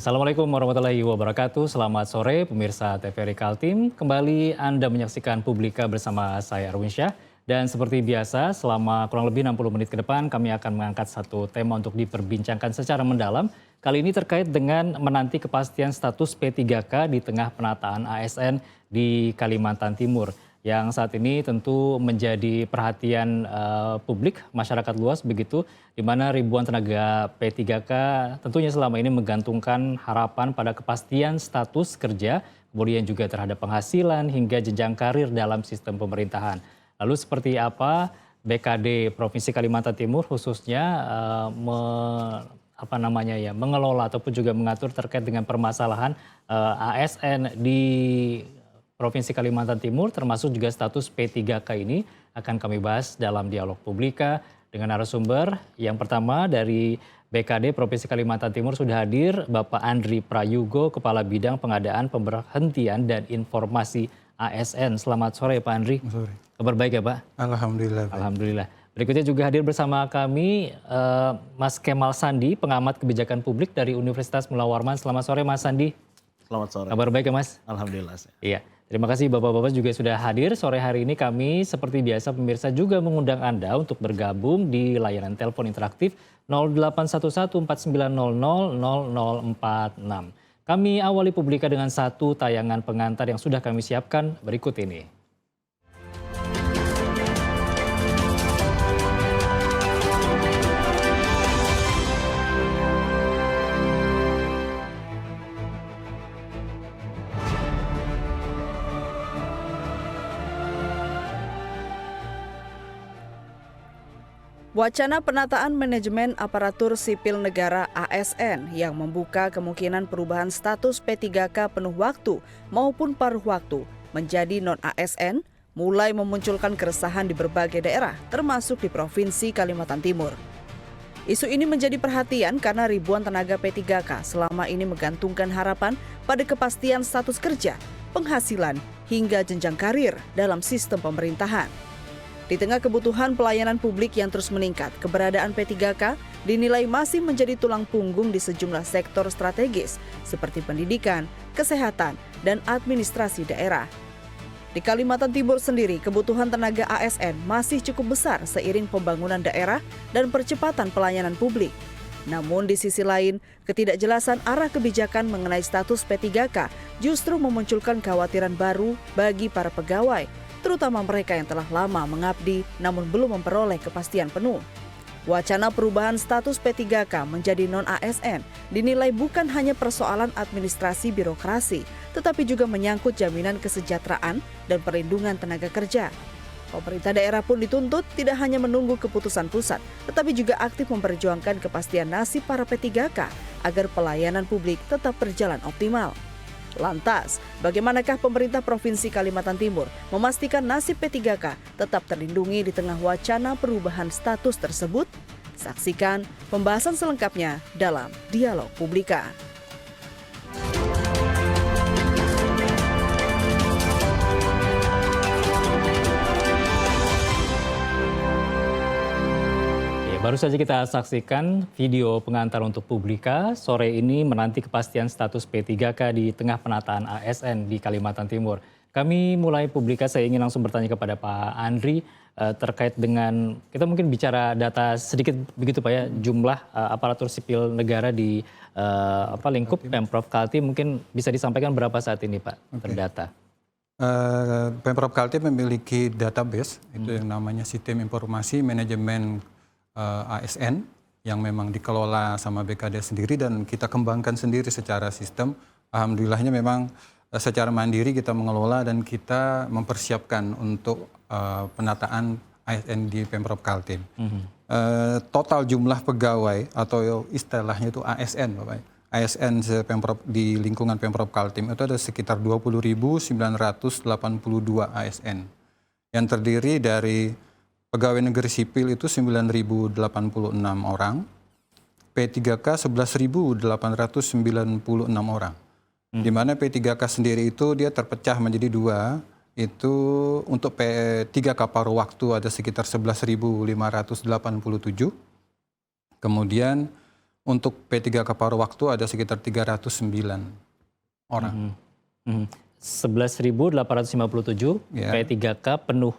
Assalamualaikum warahmatullahi wabarakatuh. Selamat sore pemirsa TVRI Kaltim. Kembali Anda menyaksikan Publika bersama saya Arwin Syah. Dan seperti biasa selama kurang lebih 60 menit ke depan kami akan mengangkat satu tema untuk diperbincangkan secara mendalam. Kali ini terkait dengan menanti kepastian status P3K di tengah penataan ASN di Kalimantan Timur. Yang saat ini tentu menjadi perhatian publik, masyarakat luas begitu, di mana ribuan tenaga P3K tentunya selama ini menggantungkan harapan pada kepastian status kerja, kemudian juga terhadap penghasilan hingga jenjang karir dalam sistem pemerintahan. Lalu seperti apa BKD Provinsi Kalimantan Timur khususnya mengelola ataupun juga mengatur terkait dengan permasalahan ASN di Provinsi Kalimantan Timur termasuk juga status P3K ini akan kami bahas dalam dialog Publika dengan narasumber. Yang pertama dari BKD Provinsi Kalimantan Timur sudah hadir Bapak Andri Prayugo, Kepala Bidang Pengadaan Pemberhentian dan Informasi ASN. Selamat sore Pak Andri. Sore. Kabar baik ya Pak? Alhamdulillah. Alhamdulillah. Berikutnya juga hadir bersama kami Mas Kemal Sandi, pengamat kebijakan publik dari Universitas Mula Warman. Selamat sore Mas Sandi. Selamat sore. Kabar baik ya Mas? Alhamdulillah. Iya. Terima kasih Bapak-Bapak juga sudah hadir. Sore hari ini kami seperti biasa pemirsa juga mengundang Anda untuk bergabung di layanan telepon interaktif 0811 4900 0046. Kami awali Publika dengan satu tayangan pengantar yang sudah kami siapkan berikut ini. Wacana penataan manajemen aparatur sipil negara ASN yang membuka kemungkinan perubahan status P3K penuh waktu maupun paruh waktu menjadi non-ASN mulai memunculkan keresahan di berbagai daerah termasuk di Provinsi Kalimantan Timur. Isu ini menjadi perhatian karena ribuan tenaga P3K selama ini menggantungkan harapan pada kepastian status kerja, penghasilan hingga jenjang karir dalam sistem pemerintahan. Di tengah kebutuhan pelayanan publik yang terus meningkat, keberadaan P3K dinilai masih menjadi tulang punggung di sejumlah sektor strategis seperti pendidikan, kesehatan, dan administrasi daerah. Di Kalimantan Timur sendiri, kebutuhan tenaga ASN masih cukup besar seiring pembangunan daerah dan percepatan pelayanan publik. Namun di sisi lain, ketidakjelasan arah kebijakan mengenai status P3K justru memunculkan kekhawatiran baru bagi para pegawai, terutama mereka yang telah lama mengabdi namun belum memperoleh kepastian penuh. Wacana perubahan status P3K menjadi non-ASN dinilai bukan hanya persoalan administrasi birokrasi, tetapi juga menyangkut jaminan kesejahteraan dan perlindungan tenaga kerja. Pemerintah daerah pun dituntut tidak hanya menunggu keputusan pusat, tetapi juga aktif memperjuangkan kepastian nasib para P3K agar pelayanan publik tetap berjalan optimal. Lantas, bagaimanakah pemerintah Provinsi Kalimantan Timur memastikan nasib P3K tetap terlindungi di tengah wacana perubahan status tersebut? Saksikan pembahasan selengkapnya dalam Dialog Publika. Baru saja kita saksikan video pengantar untuk Publika. Sore ini menanti kepastian status P3K di tengah penataan ASN di Kalimantan Timur. Kami mulai Publika, saya ingin langsung bertanya kepada Pak Andri terkait dengan, kita mungkin bicara data sedikit begitu Pak ya, jumlah aparatur sipil negara di lingkup Pemprov Kaltim mungkin bisa disampaikan berapa saat ini Pak terdata? Pemprov Kaltim memiliki database, itu yang namanya Sistem Informasi Manajemen ASN yang memang dikelola sama BKD sendiri dan kita kembangkan sendiri secara sistem. Alhamdulillahnya memang secara mandiri kita mengelola dan kita mempersiapkan untuk penataan ASN di Pemprov Kaltim. Total jumlah pegawai atau istilahnya itu ASN, Bapak. ASN di lingkungan Pemprov Kaltim itu ada sekitar 20.982 ASN yang terdiri dari pegawai negeri sipil itu 9.086 orang, P3K 11.896 orang. Di mana P3K sendiri itu dia terpecah menjadi dua, itu untuk P3K paruh waktu ada sekitar 11.587, kemudian Untuk P3K paruh waktu ada sekitar 309 orang. 11.857 Ya. P3K penuh.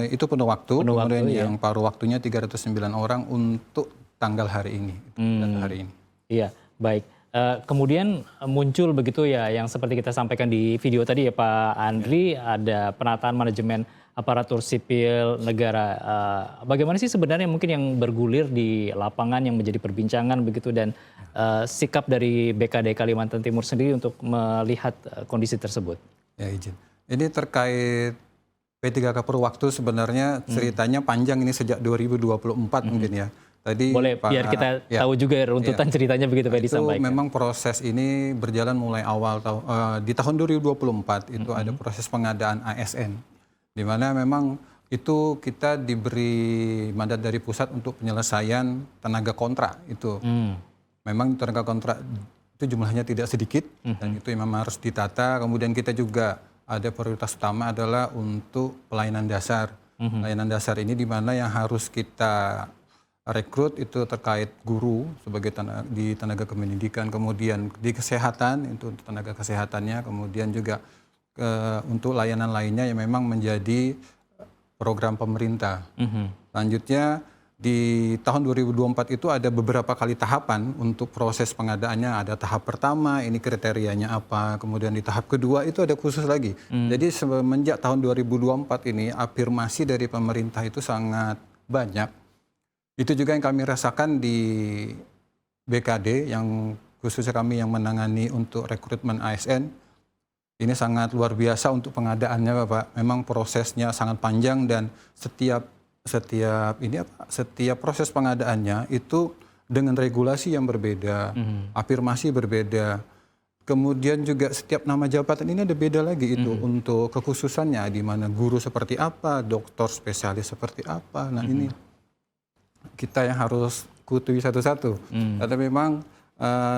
Itu penuh waktu, Penuh kemudian waktu, yang paruh waktunya 309 orang untuk tanggal hari ini. Data hari ini. Iya, baik. Kemudian muncul begitu ya yang seperti kita sampaikan di video tadi ya Pak Andri, ada penataan manajemen aparatur sipil negara. Bagaimana sih sebenarnya mungkin yang bergulir di lapangan yang menjadi perbincangan begitu dan sikap dari BKD Kalimantan Timur sendiri untuk melihat kondisi tersebut? Ya izin. Ini terkait P3K per waktu sebenarnya ceritanya panjang ini sejak 2024 mungkin ya. Tadi Boleh biar kita tahu juga runtutan ceritanya begitu Pak itu disampaikan. memang proses ini berjalan mulai awal di tahun 2024 itu ada proses pengadaan ASN di mana memang itu kita diberi mandat dari pusat untuk penyelesaian tenaga kontrak itu. Memang tenaga kontrak itu jumlahnya tidak sedikit dan itu memang harus ditata. Kemudian kita juga ada prioritas utama adalah untuk pelayanan dasar. Pelayanan dasar ini di mana yang harus kita rekrut itu terkait guru sebagai di tenaga kependidikan, kemudian di kesehatan itu untuk tenaga kesehatannya, kemudian juga untuk layanan lainnya yang memang menjadi program pemerintah. Selanjutnya di tahun 2024 itu ada beberapa kali tahapan untuk proses pengadaannya. Ada tahap pertama, ini kriterianya apa, kemudian di tahap kedua itu ada khusus lagi. Jadi semenjak tahun 2024 ini afirmasi dari pemerintah itu sangat banyak. Itu juga yang kami rasakan di BKD, yang khususnya kami yang menangani untuk rekrutmen ASN. Ini sangat luar biasa untuk pengadaannya Bapak. Memang prosesnya sangat panjang dan setiap proses pengadaannya itu dengan regulasi yang berbeda, afirmasi berbeda. Kemudian juga setiap nama jabatan ini ada beda lagi itu untuk kekhususannya, di mana guru seperti apa, dokter spesialis seperti apa. Nah ini kita yang harus kutui satu-satu. Karena memang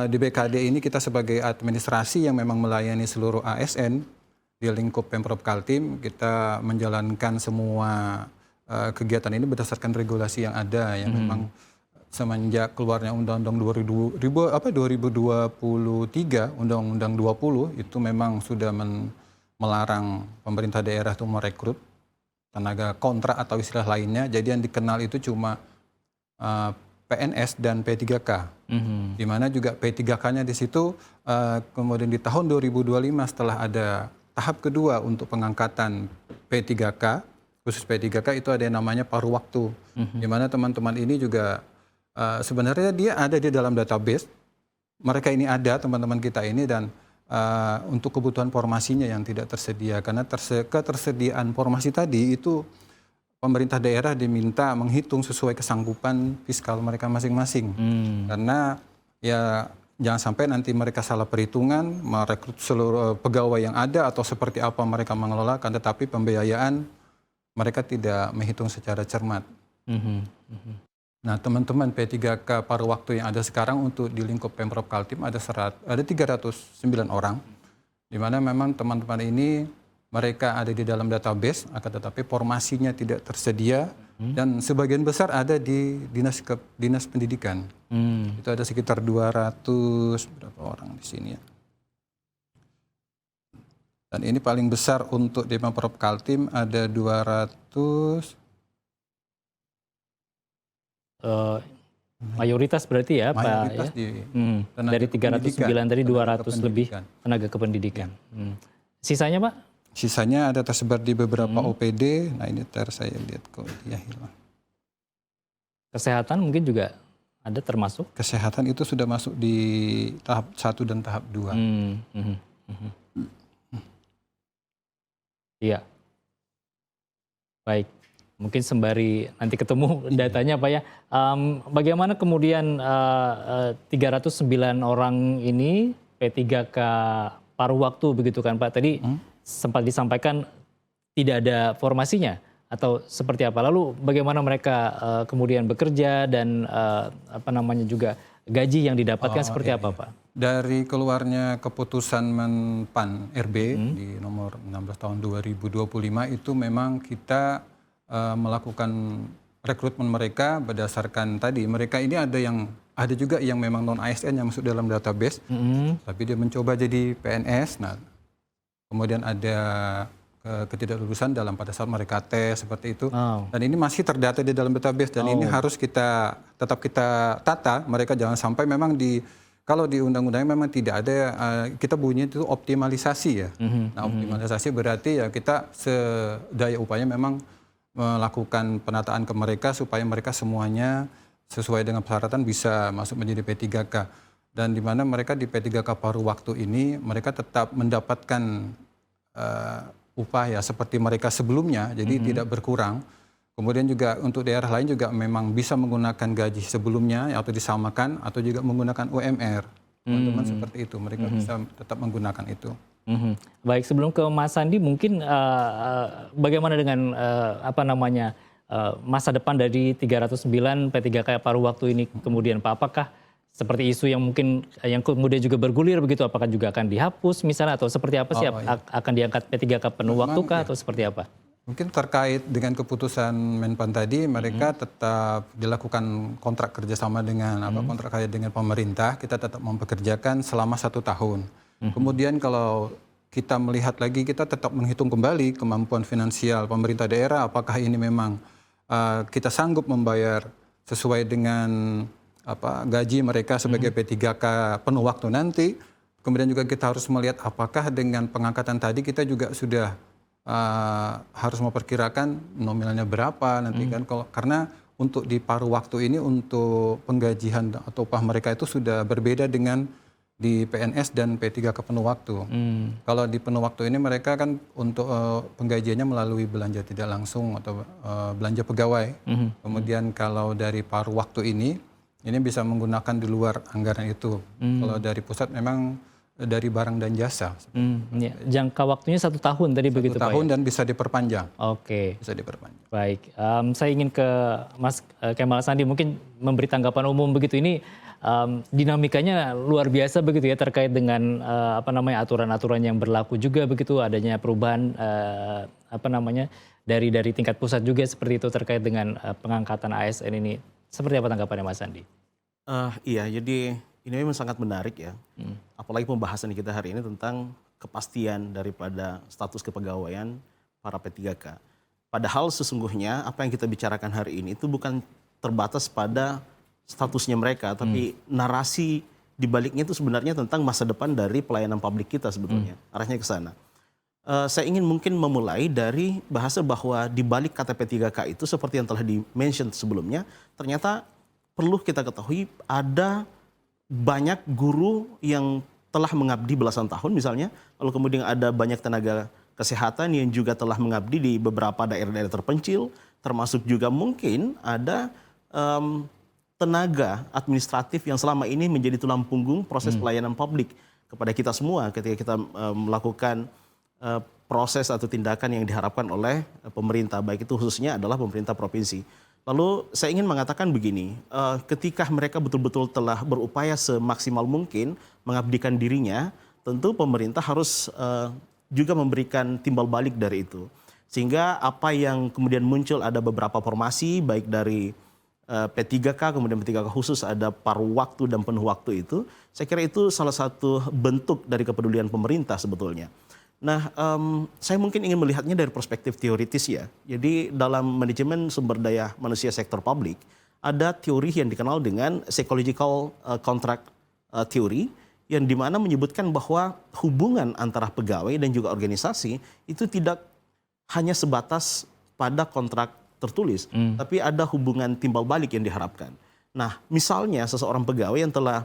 di BKD ini kita sebagai administrasi yang memang melayani seluruh ASN di lingkup Pemprov Kaltim, kita menjalankan semua kegiatan ini berdasarkan regulasi yang ada yang memang semenjak keluarnya Undang-Undang 2023, Undang-Undang 20 itu memang sudah melarang pemerintah daerah itu merekrut tenaga kontrak atau istilah lainnya. Jadi yang dikenal itu cuma PNS dan P3K, di mana juga P3K-nya di situ. Kemudian di tahun 2025 setelah ada tahap kedua untuk pengangkatan P3K, khusus P3K itu ada yang namanya paruh waktu, di mana teman-teman ini juga sebenarnya dia ada di dalam database. Mereka ini ada, teman-teman kita ini, dan untuk kebutuhan formasinya yang tidak tersedia, karena ketersediaan formasi tadi itu pemerintah daerah diminta menghitung sesuai kesanggupan fiskal mereka masing-masing. Karena ya jangan sampai nanti mereka salah perhitungan, merekrut seluruh pegawai yang ada atau seperti apa mereka mengelola, tetapi pembiayaan mereka tidak menghitung secara cermat. Nah teman-teman P3K paruh waktu yang ada sekarang untuk di lingkup Pemprov Kaltim ada 309 orang, di mana memang teman-teman ini mereka ada di dalam database, akan tetapi formasinya tidak tersedia dan sebagian besar ada di dinas pendidikan. Itu ada sekitar 200 berapa orang di sini ya. Dan ini paling besar untuk di Pemprov Kaltim ada 200. Mayoritas berarti ya mayoritas Pak ya? Dari 309 tadi 200 lebih tenaga kependidikan. Sisanya Pak? Sisanya ada tersebar di beberapa OPD. Nah ini saya lihat kok dia hilang. Kesehatan mungkin juga ada termasuk? Kesehatan itu sudah masuk di tahap 1 dan tahap 2. Iya. Baik. Mungkin sembari nanti ketemu datanya Pak ya. Bagaimana kemudian 309 orang ini P3K paruh waktu begitu kan Pak? Tadi sempat disampaikan tidak ada formasinya atau seperti apa? Lalu bagaimana mereka kemudian bekerja dan juga gaji yang didapatkan seperti apa Pak? Dari keluarnya keputusan Menpan RB di nomor 16 tahun 2025 itu memang kita melakukan rekrutmen mereka berdasarkan tadi. Mereka ini ada juga yang memang non ASN yang masuk dalam database, tapi dia mencoba jadi PNS. Nah, kemudian ada ketidaklulusan pada saat mereka tes seperti itu. Dan ini masih terdata di dalam database dan ini harus tetap kita tata. Mereka jangan sampai memang kalau di undang-undang memang tidak ada, kita bunyinya itu optimalisasi ya. Nah, optimalisasi berarti ya kita sedaya upaya memang melakukan penataan ke mereka supaya mereka semuanya sesuai dengan persyaratan bisa masuk menjadi P3K. Dan di mana mereka di P3K paruh waktu ini mereka tetap mendapatkan upah ya seperti mereka sebelumnya, jadi tidak berkurang. Kemudian juga untuk daerah lain juga memang bisa menggunakan gaji sebelumnya atau disamakan atau juga menggunakan UMR. Teman-teman seperti itu, mereka bisa tetap menggunakan itu. Baik, sebelum ke Mas Sandi, mungkin bagaimana dengan masa depan dari 309 P3K paruh waktu ini kemudian Pak? Apakah seperti isu yang mungkin yang kemudian juga bergulir begitu, apakah juga akan dihapus misalnya atau seperti apa sih? Akan diangkat P3K penuh waktu kah atau seperti apa? Mungkin terkait dengan keputusan Menpan tadi, mereka tetap dilakukan kontrak kerjasama dengan kontrak kerja dengan pemerintah, kita tetap mempekerjakan selama 1 tahun. Kemudian kalau kita melihat lagi, kita tetap menghitung kembali kemampuan finansial pemerintah daerah, apakah ini memang kita sanggup membayar sesuai dengan gaji mereka sebagai P3K penuh waktu nanti. Kemudian juga kita harus melihat apakah dengan pengangkatan tadi kita juga sudah harus memperkirakan nominalnya berapa nanti kan. Karena untuk di paruh waktu ini untuk penggajian atau upah mereka itu sudah berbeda dengan di PNS dan P3K penuh waktu. Kalau di penuh waktu ini mereka kan untuk penggajiannya melalui belanja tidak langsung atau belanja pegawai. Kemudian kalau dari paruh waktu ini bisa menggunakan di luar anggaran itu. Kalau dari pusat memang dari barang dan jasa. Ya. Jangka waktunya 1 tahun tadi begitu Pak? 1 tahun dan bisa diperpanjang. Oke. Bisa diperpanjang. Baik, saya ingin ke Mas Kemal Sandi mungkin memberi tanggapan umum begitu. Ini dinamikanya luar biasa begitu ya terkait dengan aturan-aturan yang berlaku juga begitu, adanya perubahan dari tingkat pusat juga seperti itu terkait dengan pengangkatan ASN ini. Seperti apa tanggapannya Mas Sandi? Iya, jadi ini memang sangat menarik ya. Apalagi pembahasan kita hari ini tentang kepastian daripada status kepegawaian para P3K. Padahal sesungguhnya apa yang kita bicarakan hari ini itu bukan terbatas pada statusnya mereka, tapi narasi di baliknya itu sebenarnya tentang masa depan dari pelayanan publik kita sebetulnya. Arahnya ke sana. Saya ingin mungkin memulai dari bahasa bahwa di balik kata P3K itu seperti yang telah di-mention sebelumnya, ternyata perlu kita ketahui ada banyak guru yang telah mengabdi belasan tahun misalnya, lalu kemudian ada banyak tenaga kesehatan yang juga telah mengabdi di beberapa daerah-daerah terpencil, termasuk juga mungkin ada tenaga administratif yang selama ini menjadi tulang punggung proses pelayanan publik kepada kita semua ketika kita melakukan proses atau tindakan yang diharapkan oleh pemerintah, baik itu khususnya adalah pemerintah provinsi. Lalu saya ingin mengatakan begini, ketika mereka betul-betul telah berupaya semaksimal mungkin mengabdikan dirinya, tentu pemerintah harus juga memberikan timbal balik dari itu. Sehingga apa yang kemudian muncul ada beberapa formasi, baik dari P3K, kemudian P3K khusus ada paruh waktu dan penuh waktu itu, saya kira itu salah satu bentuk dari kepedulian pemerintah sebetulnya. Nah, saya mungkin ingin melihatnya dari perspektif teoritis ya. Jadi dalam manajemen sumber daya manusia sektor publik, ada teori yang dikenal dengan psychological contract theory, yang dimana menyebutkan bahwa hubungan antara pegawai dan juga organisasi itu tidak hanya sebatas pada kontrak tertulis, tapi ada hubungan timbal balik yang diharapkan. Nah, misalnya seseorang pegawai yang telah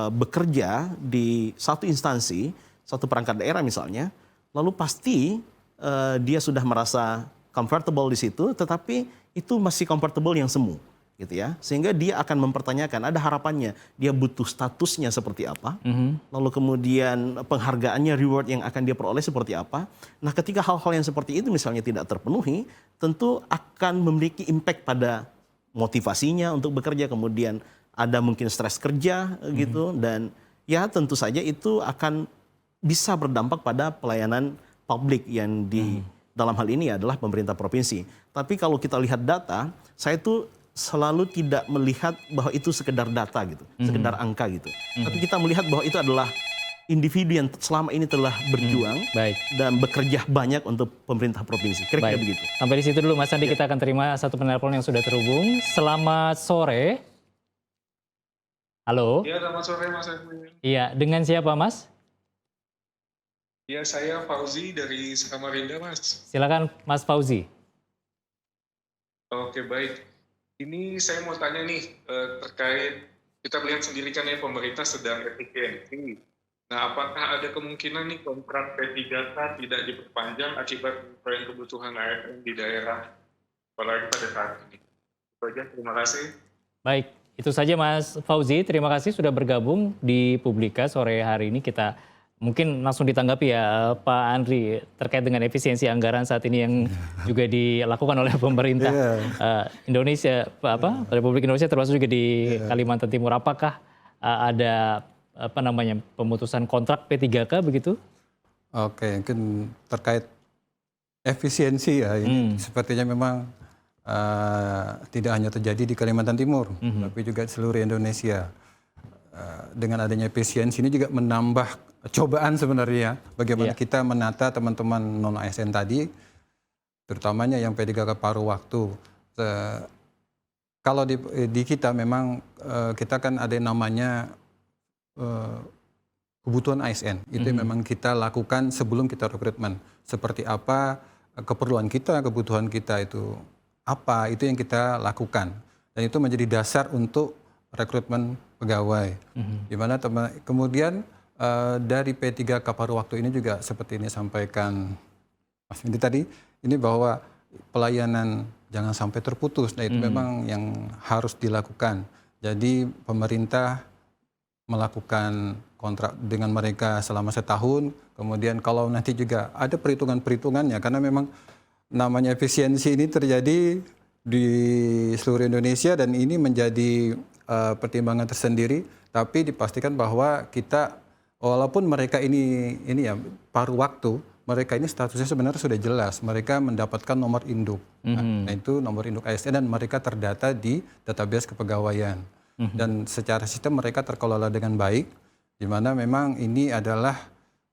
bekerja di satu instansi, satu perangkat daerah misalnya, lalu pasti dia sudah merasa comfortable di situ, tetapi itu masih comfortable yang semu, gitu ya. Sehingga dia akan mempertanyakan, ada harapannya, dia butuh statusnya seperti apa, lalu kemudian penghargaannya, reward yang akan dia peroleh seperti apa. Nah, ketika hal-hal yang seperti itu misalnya tidak terpenuhi, tentu akan memiliki impact pada motivasinya untuk bekerja, kemudian ada mungkin stres kerja gitu, dan ya tentu saja itu akan bisa berdampak pada pelayanan publik yang dalam hal ini adalah pemerintah provinsi. Tapi kalau kita lihat data, saya tuh selalu tidak melihat bahwa itu sekedar data gitu, sekedar angka gitu. Tapi kita melihat bahwa itu adalah individu yang selama ini telah berjuang Baik. dan bekerja banyak untuk pemerintah provinsi. Kira-kira Baik. begitu. Sampai di situ dulu Mas Andi, kita akan terima satu penelpon yang sudah terhubung. Selamat sore. Halo. Ya, selamat sore Mas Edwin. Iya, dengan siapa Mas? Ya, saya Fauzi dari Samarinda, Mas. Silakan Mas Fauzi. Oke, baik. Ini saya mau tanya nih, terkait, kita lihat sendiri kan ya pemerintah sedang efisiensi. Nah, apakah ada kemungkinan nih kontrak P3K tidak diperpanjang akibat penyesuaian kebutuhan ASN di daerah, apalagi pada saat ini? Itu aja, terima kasih. Baik, itu saja Mas Fauzi. Terima kasih sudah bergabung di Publika sore hari ini. Kita mungkin langsung ditanggapi ya Pak Andri terkait dengan efisiensi anggaran saat ini yang juga dilakukan oleh pemerintah Indonesia, Republik Indonesia termasuk juga di Kalimantan Timur. Apakah ada pemutusan kontrak P3K begitu? Oke, mungkin terkait efisiensi ya, ini sepertinya memang tidak hanya terjadi di Kalimantan Timur, tapi juga di seluruh Indonesia. Dengan adanya efisiensi ini juga menambah cobaan sebenarnya bagaimana kita menata teman-teman non-ASN tadi, terutamanya yang P3K paruh waktu. Kalau di kita memang kita kan ada yang namanya kebutuhan ASN. Itu yang memang kita lakukan sebelum kita rekrutmen. Seperti apa keperluan kita, kebutuhan kita itu apa, itu yang kita lakukan. Dan itu menjadi dasar untuk rekrutmen pegawai. Di mana kemudian dari P3K paruh waktu ini juga seperti ini sampaikan Mas Windy tadi, ini bahwa pelayanan jangan sampai terputus. Nah itu memang yang harus dilakukan. Jadi pemerintah melakukan kontrak dengan mereka selama setahun, kemudian kalau nanti juga ada perhitungan-perhitungannya, karena memang namanya efisiensi ini terjadi di seluruh Indonesia dan ini menjadi pertimbangan tersendiri, tapi dipastikan bahwa kita, walaupun mereka ini ya paruh waktu, mereka ini statusnya sebenarnya sudah jelas, mereka mendapatkan nomor induk, nah itu nomor induk ASN dan mereka terdata di database kepegawaian. Dan secara sistem mereka terkelola dengan baik, di mana memang ini adalah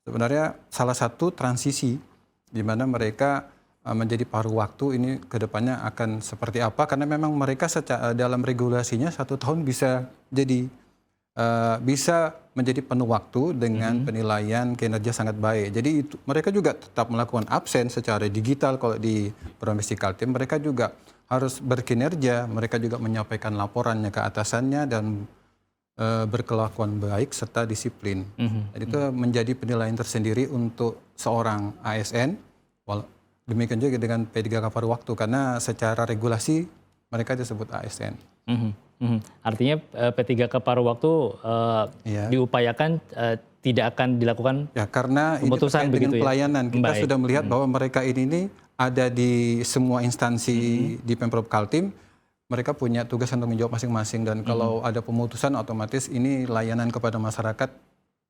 sebenarnya salah satu transisi di mana mereka menjadi paruh waktu ini ke depannya akan seperti apa, karena memang mereka dalam regulasinya 1 tahun bisa jadi bisa menjadi penuh waktu dengan penilaian kinerja sangat baik. Jadi mereka juga tetap melakukan absen secara digital. Kalau di Provinsi Kaltim mereka juga harus berkinerja, mereka juga menyampaikan laporannya ke atasannya dan berkelakuan baik serta disiplin. Jadi itu menjadi penilaian tersendiri untuk seorang ASN. Demikian juga dengan P3K paruh waktu, karena secara regulasi mereka disebut ASN. Artinya P3K paruh waktu diupayakan tidak akan dilakukan ya, karena pemutusan ini dengan pelayanan. Kita Baik. sudah melihat bahwa mereka ini ada di semua instansi di Pemprov Kaltim. Mereka punya tugas untuk menjawab masing-masing, dan kalau ada pemutusan otomatis ini layanan kepada masyarakat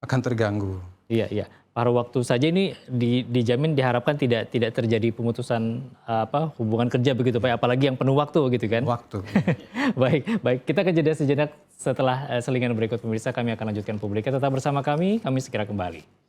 akan terganggu. Iya. Paruh waktu saja ini dijamin diharapkan tidak terjadi pemutusan hubungan kerja begitu Pak, apalagi yang penuh waktu gitu kan. Waktu. Baik. Kita akan jeda sejenak, setelah selingan berikut pemirsa kami akan lanjutkan Publika. Tetap bersama kami segera kembali.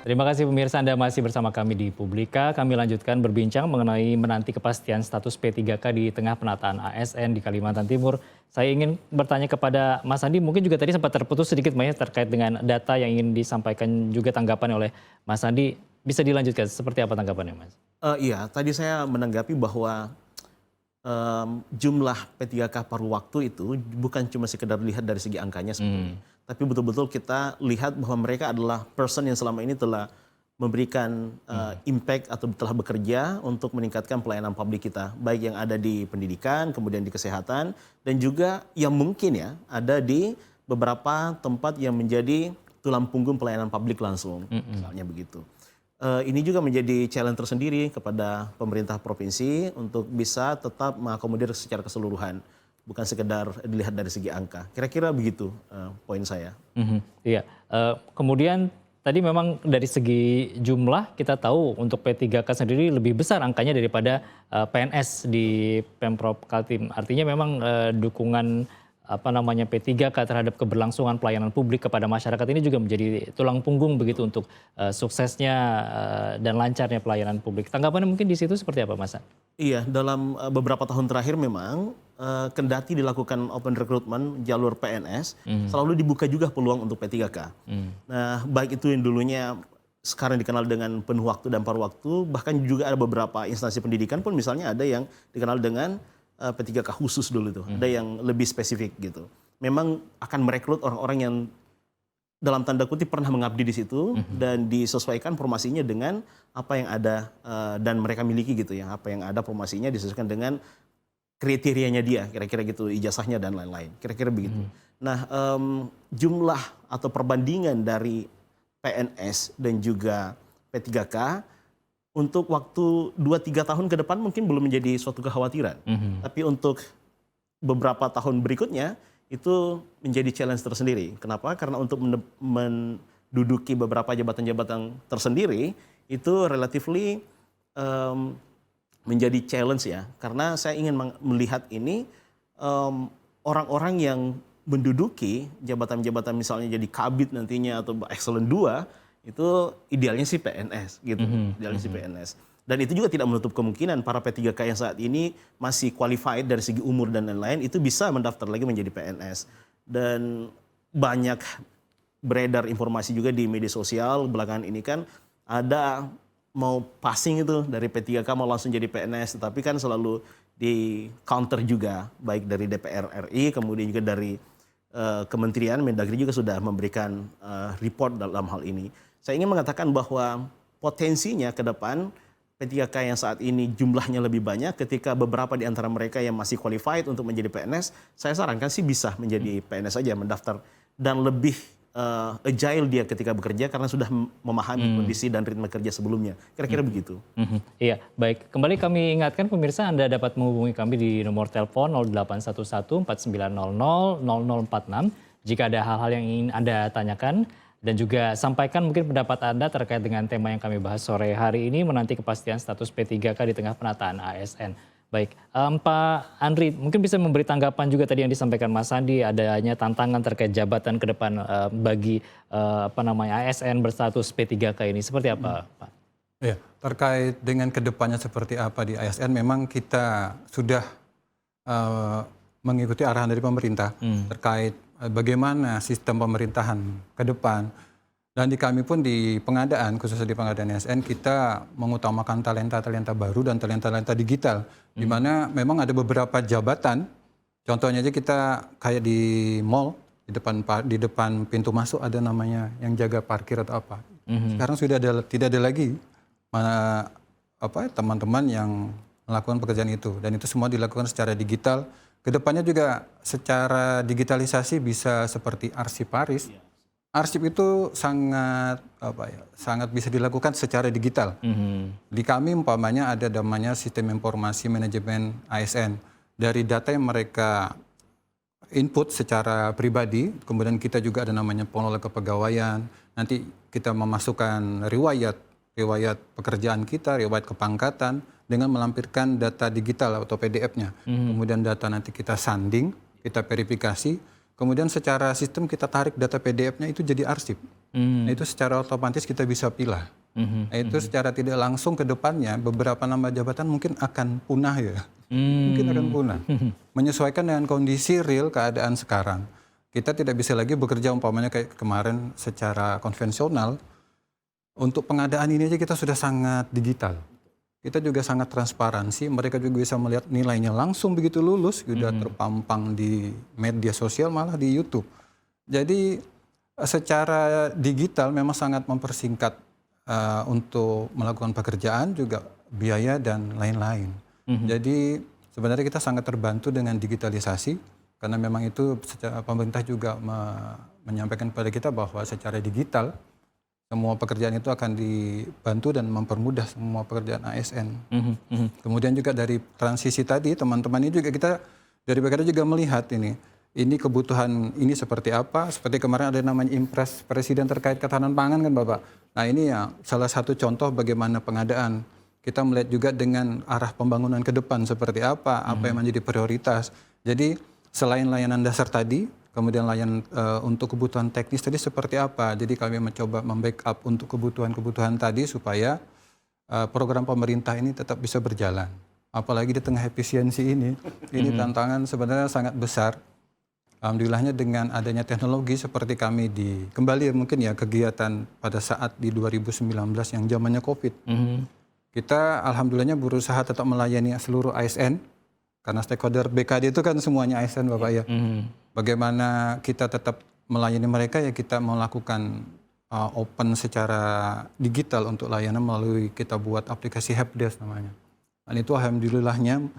Terima kasih pemirsa, Anda masih bersama kami di Publika. Kami lanjutkan berbincang mengenai menanti kepastian status P3K di tengah penataan ASN di Kalimantan Timur. Saya ingin bertanya kepada Mas Andi, mungkin juga tadi sempat terputus sedikit terkait dengan data yang ingin disampaikan juga tanggapan oleh Mas Andi. Bisa dilanjutkan, seperti apa tanggapannya Mas? Iya, tadi saya menanggapi bahwa jumlah P3K paruh waktu itu bukan cuma sekedar lihat dari segi angkanya sebetulnya. Tapi betul-betul kita lihat bahwa mereka adalah person yang selama ini telah memberikan impact atau telah bekerja untuk meningkatkan pelayanan publik kita. Baik yang ada di pendidikan, kemudian di kesehatan, dan juga yang mungkin ya ada di beberapa tempat yang menjadi tulang punggung pelayanan publik langsung, misalnya begitu. Ini juga menjadi challenge tersendiri kepada pemerintah provinsi untuk bisa tetap mengakomodir secara keseluruhan, bukan sekedar dilihat dari segi angka. Kira-kira begitu poin saya. Iya, kemudian tadi memang dari segi jumlah kita tahu untuk P3K sendiri lebih besar angkanya daripada PNS di Pemprov Kaltim. Artinya memang dukungan P3K terhadap keberlangsungan pelayanan publik kepada masyarakat ini juga menjadi tulang punggung begitu untuk suksesnya dan lancarnya pelayanan publik. Tanggapannya mungkin di situ seperti apa, Mas? Iya, dalam beberapa tahun terakhir memang kendati dilakukan open recruitment jalur PNS, selalu dibuka juga peluang untuk P3K. Nah, baik itu yang dulunya sekarang dikenal dengan penuh waktu dan paruh waktu, bahkan juga ada beberapa instansi pendidikan pun misalnya ada yang dikenal dengan P3K khusus dulu tuh, ada yang lebih spesifik gitu. Memang akan merekrut orang-orang yang dalam tanda kutip pernah mengabdi di situ dan disesuaikan formasinya dengan apa yang ada dan mereka miliki gitu ya. Apa yang ada formasinya disesuaikan dengan kriterianya dia, kira-kira gitu, ijazahnya dan lain-lain. Kira-kira begitu. Nah, jumlah atau perbandingan dari PNS dan juga P3K untuk waktu 2-3 tahun ke depan mungkin belum menjadi suatu kekhawatiran. Tapi untuk beberapa tahun berikutnya itu menjadi challenge tersendiri. Kenapa? Karena untuk menduduki beberapa jabatan-jabatan tersendiri itu relatively menjadi challenge ya. Karena saya ingin melihat ini orang-orang yang menduduki jabatan-jabatan misalnya jadi kabid nantinya atau excellent 2 itu idealnya sih PNS gitu, idealnya sih PNS. Dan itu juga tidak menutup kemungkinan para P3K yang saat ini masih qualified dari segi umur dan lain-lain itu bisa mendaftar lagi menjadi PNS. Dan banyak beredar informasi juga di media sosial belakangan ini kan ada mau passing itu dari P3K mau langsung jadi PNS, tetapi kan selalu di counter juga baik dari DPR RI kemudian juga dari Kementerian Mendagri juga sudah memberikan report dalam hal ini. Saya ingin mengatakan bahwa potensinya ke depan P3K yang saat ini jumlahnya lebih banyak ketika beberapa di antara mereka yang masih qualified untuk menjadi PNS, saya sarankan sih bisa menjadi PNS saja mendaftar dan lebih agile dia ketika bekerja karena sudah memahami kondisi dan ritme kerja sebelumnya. Kira-kira begitu. Iya, baik. Kembali kami ingatkan pemirsa Anda dapat menghubungi kami di nomor telepon 0811 4900 0046 jika ada hal-hal yang ingin Anda tanyakan. Dan juga sampaikan mungkin pendapat Anda terkait dengan tema yang kami bahas sore hari ini menanti kepastian status P3K di tengah penataan ASN. Baik, Pak Andri mungkin bisa memberi tanggapan juga tadi yang disampaikan Mas Andi adanya tantangan terkait jabatan ke depan bagi ASN berstatus P3K ini. Seperti apa, Pak? Ya, terkait dengan kedepannya seperti apa di ASN memang kita sudah mengikuti arahan dari pemerintah terkait bagaimana sistem pemerintahan ke depan. Dan di kami pun di pengadaan, khususnya di pengadaan ASN, kita mengutamakan talenta-talenta baru dan talenta-talenta digital. Di mana memang ada beberapa jabatan, contohnya aja kita kayak di mall, di depan pintu masuk ada namanya yang jaga parkir atau apa. Sekarang sudah tidak ada lagi teman-teman yang melakukan pekerjaan itu. Dan itu semua dilakukan secara digital. Kedepannya juga secara digitalisasi bisa seperti arsiparis. Arsip itu sangat bisa dilakukan secara digital. Di kami umpamanya ada namanya sistem informasi manajemen ASN. Dari data yang mereka input secara pribadi, kemudian kita juga ada namanya pengelola kepegawaian. Nanti kita memasukkan riwayat pekerjaan kita, riwayat kepangkatan dengan melampirkan data digital atau PDF-nya. Kemudian data nanti kita sanding, kita verifikasi, kemudian secara sistem kita tarik data PDF-nya itu jadi arsip. Nah, itu secara otomatis kita bisa pilah. Nah, itu secara tidak langsung ke depannya beberapa nama jabatan mungkin akan punah ya. Mungkin akan punah. Menyesuaikan dengan kondisi real keadaan sekarang. Kita tidak bisa lagi bekerja umpamanya kayak kemarin secara konvensional. Untuk pengadaan ini aja kita sudah sangat digital. Kita juga sangat transparansi, mereka juga bisa melihat nilainya langsung begitu lulus, sudah terpampang di media sosial malah di YouTube. Jadi secara digital memang sangat mempersingkat untuk melakukan pekerjaan juga biaya dan lain-lain. Jadi sebenarnya kita sangat terbantu dengan digitalisasi karena memang itu secara pemerintah juga menyampaikan kepada kita bahwa secara digital semua pekerjaan itu akan dibantu dan mempermudah semua pekerjaan ASN. Kemudian juga dari transisi tadi, teman-teman ini juga kita dari BKD juga melihat ini kebutuhan ini seperti apa. Seperti kemarin ada namanya Impres Presiden terkait ketahanan pangan kan Bapak. Nah ini ya salah satu contoh bagaimana pengadaan. Kita melihat juga dengan arah pembangunan ke depan seperti apa yang menjadi prioritas. Jadi selain layanan dasar tadi, kemudian layanan untuk kebutuhan teknis tadi seperti apa. Jadi kami mencoba membackup untuk kebutuhan-kebutuhan tadi supaya program pemerintah ini tetap bisa berjalan. Apalagi di tengah efisiensi ini tantangan sebenarnya sangat besar. Alhamdulillahnya dengan adanya teknologi seperti kami kembali mungkin ya kegiatan pada saat di 2019 yang zamannya COVID. Kita alhamdulillahnya berusaha tetap melayani seluruh ASN. Karena stakeholder BKD itu kan semuanya ASN Bapak ya. Bagaimana kita tetap melayani mereka ya kita melakukan open secara digital untuk layanan melalui kita buat aplikasi Helpdesk namanya. Dan itu alhamdulillahnya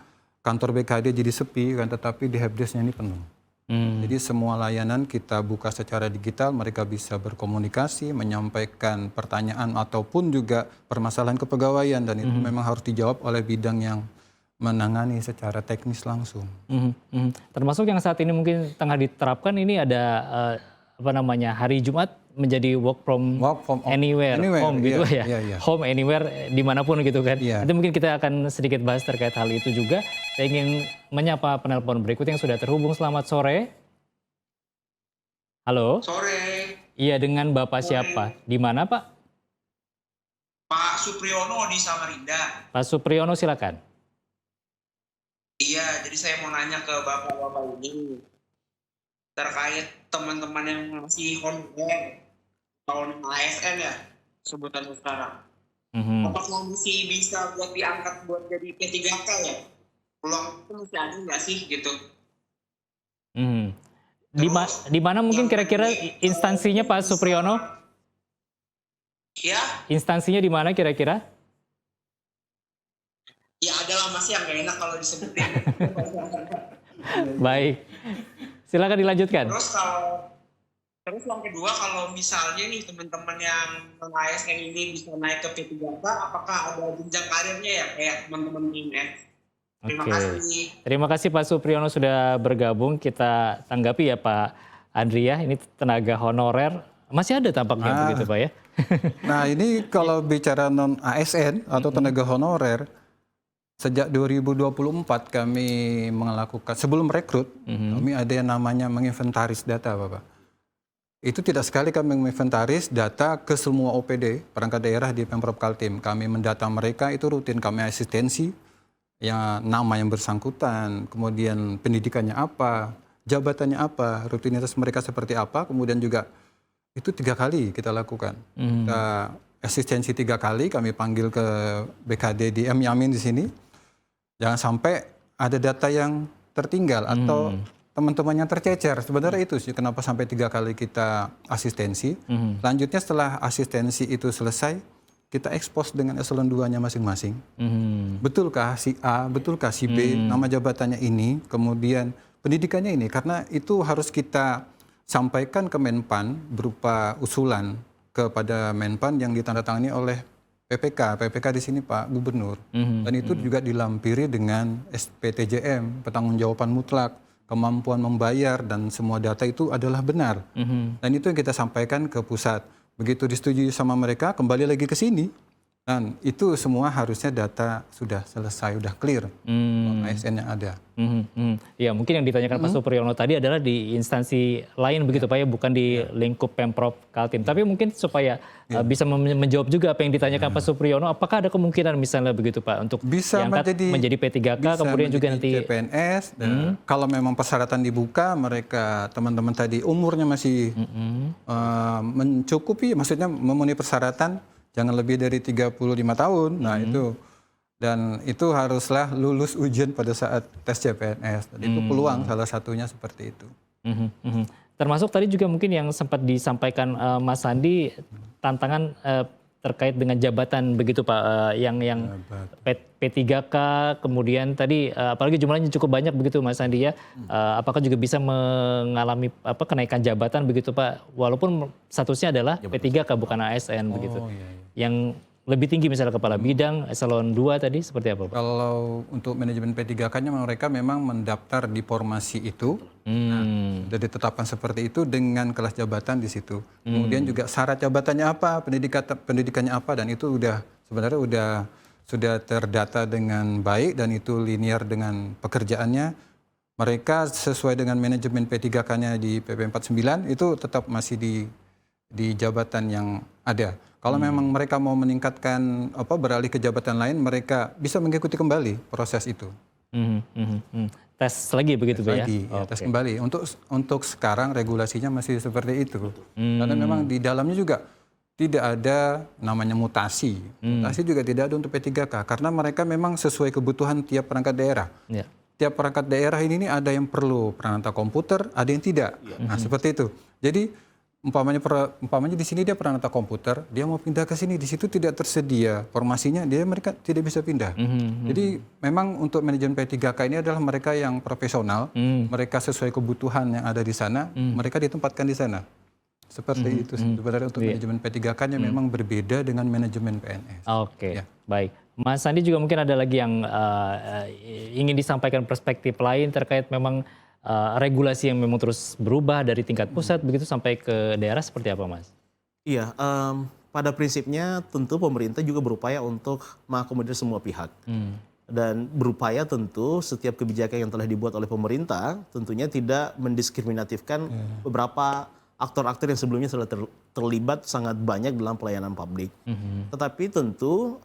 kantor BKD jadi sepi kan tetapi di Helpdesk-nya ini penuh. Jadi semua layanan kita buka secara digital, mereka bisa berkomunikasi, menyampaikan pertanyaan ataupun juga permasalahan kepegawaian dan itu memang harus dijawab oleh bidang yang menangani secara teknis langsung. Termasuk yang saat ini mungkin tengah diterapkan ini ada hari Jumat menjadi work from anywhere home gitu ya. Home anywhere dimanapun gitu kan. Nanti mungkin kita akan sedikit bahas terkait hal itu juga. Saya ingin menyapa penelpon berikut yang sudah terhubung. Selamat sore. Halo. Sore. Iya, dengan Bapak siapa? Di mana Pak? Pak Supriyono di Samarinda. Pak Supriyono silakan. Iya, jadi saya mau nanya ke Bapak-Bapak ini terkait teman-teman yang masih honorer tahun ASN ya sebutan sekarang. Apakah masih bisa buat diangkat buat jadi P3K ya? Peluang itu masih ada nggak sih gitu? Di mana mungkin kira-kira instansinya Pak Supriyono? Ya? Instansinya di mana kira-kira? Ya adalah masih yang gak enak kalau disebutin. Baik, silakan dilanjutkan. Terus yang kedua, kalau misalnya nih teman-teman yang ASN ini bisa naik ke P3K, apakah ada jenjang karirnya ya kayak teman-teman IMF? Terima kasih. Terima kasih Pak Supriyono sudah bergabung. Kita tanggapi ya Pak Andri ya, ini tenaga honorer masih ada tampaknya begitu Pak ya. Nah ini kalau bicara non ASN atau tenaga honorer, sejak 2024 kami melakukan, sebelum rekrut, kami ada yang namanya menginventaris data Bapak. Itu tidak sekali kami menginventaris data ke semua OPD, perangkat daerah di Pemprov Kaltim. Kami mendata mereka, itu rutin kami asistensi, ya nama yang bersangkutan, kemudian pendidikannya apa, jabatannya apa, rutinitas mereka seperti apa, kemudian juga itu 3 kali kita lakukan. Kita asistensi 3 kali, kami panggil ke BKD di M Yamin di sini. Jangan sampai ada data yang tertinggal atau teman-teman yang tercecer. Sebenarnya itu sih kenapa sampai 3 kali kita asistensi. Selanjutnya setelah asistensi itu selesai, kita ekspos dengan eselon 2-nya masing-masing. Betulkah si A, betulkah si B, nama jabatannya ini, kemudian pendidikannya ini. Karena itu harus kita sampaikan ke Menpan berupa usulan kepada Menpan yang ditandatangani oleh PPK. PPK di sini Pak Gubernur. Dan itu juga dilampiri dengan SPTJM, pertanggungjawaban mutlak, kemampuan membayar dan semua data itu adalah benar. Dan itu yang kita sampaikan ke pusat. Begitu disetujui sama mereka, kembali lagi ke sini. Dan itu semua harusnya data sudah selesai, sudah clear. ASN yang ada. Ya mungkin yang ditanyakan Pak Supriyono tadi adalah di instansi lain begitu Pak ya, bukan di lingkup Pemprov Kaltim. Tapi mungkin supaya bisa menjawab juga apa yang ditanyakan Pak Supriyono, apakah ada kemungkinan misalnya begitu Pak untuk bisa diangkat menjadi P3K, kemudian juga nanti CPNS. Kalau memang persyaratan dibuka, mereka teman-teman tadi umurnya masih mencukupi, maksudnya memenuhi persyaratan, jangan lebih dari 35 tahun. Nah itu. Dan itu haruslah lulus ujian pada saat tes CPNS. Dan itu peluang salah satunya seperti itu. Termasuk tadi juga mungkin yang sempat disampaikan Mas Sandi, tantangan terkait dengan jabatan begitu Pak, yang P3K, kemudian tadi apalagi jumlahnya cukup banyak begitu Mas Andi ya, apakah juga bisa mengalami kenaikan jabatan begitu Pak, walaupun statusnya adalah P3K bukan ASN begitu, yang lebih tinggi misalnya kepala bidang, eselon 2 tadi seperti apa Pak? Kalau untuk manajemen P3K-nya mereka memang mendaftar di formasi itu, nah, sudah ditetapkan seperti itu dengan kelas jabatan di situ. Kemudian juga syarat jabatannya apa, pendidikannya apa, dan itu sebenarnya sudah terdata dengan baik dan itu linear dengan pekerjaannya. Mereka sesuai dengan manajemen P3K-nya di PP 49 itu tetap masih di jabatan yang ada. Kalau memang mereka mau meningkatkan beralih ke jabatan lain, mereka bisa mengikuti kembali proses itu. Tes lagi begitu Pak ya? Tes kembali. Untuk sekarang regulasinya masih seperti itu. Karena memang di dalamnya juga tidak ada namanya mutasi. Mutasi juga tidak ada untuk P3K karena mereka memang sesuai kebutuhan tiap perangkat daerah. Ya. Tiap perangkat daerah ini ada yang perlu perangkat komputer, ada yang tidak. Nah, seperti itu. Jadi umpamanya di sini dia perangkat komputer, dia mau pindah ke sini, di situ tidak tersedia formasinya, mereka tidak bisa pindah. Jadi memang untuk manajemen P3K ini adalah mereka yang profesional, mereka sesuai kebutuhan yang ada di sana, mereka ditempatkan di sana. Seperti itu sebenarnya untuk manajemen P3K-nya memang berbeda dengan manajemen PNS. Oke, baik. Mas Andi juga mungkin ada lagi yang ingin disampaikan perspektif lain terkait memang regulasi yang memang terus berubah dari tingkat pusat begitu sampai ke daerah seperti apa Mas? Iya, pada prinsipnya tentu pemerintah juga berupaya untuk mengakomodir semua pihak. Dan berupaya tentu setiap kebijakan yang telah dibuat oleh pemerintah tentunya tidak mendiskriminatifkan beberapa aktor-aktor yang sebelumnya sudah terlibat sangat banyak dalam pelayanan publik. Tetapi tentu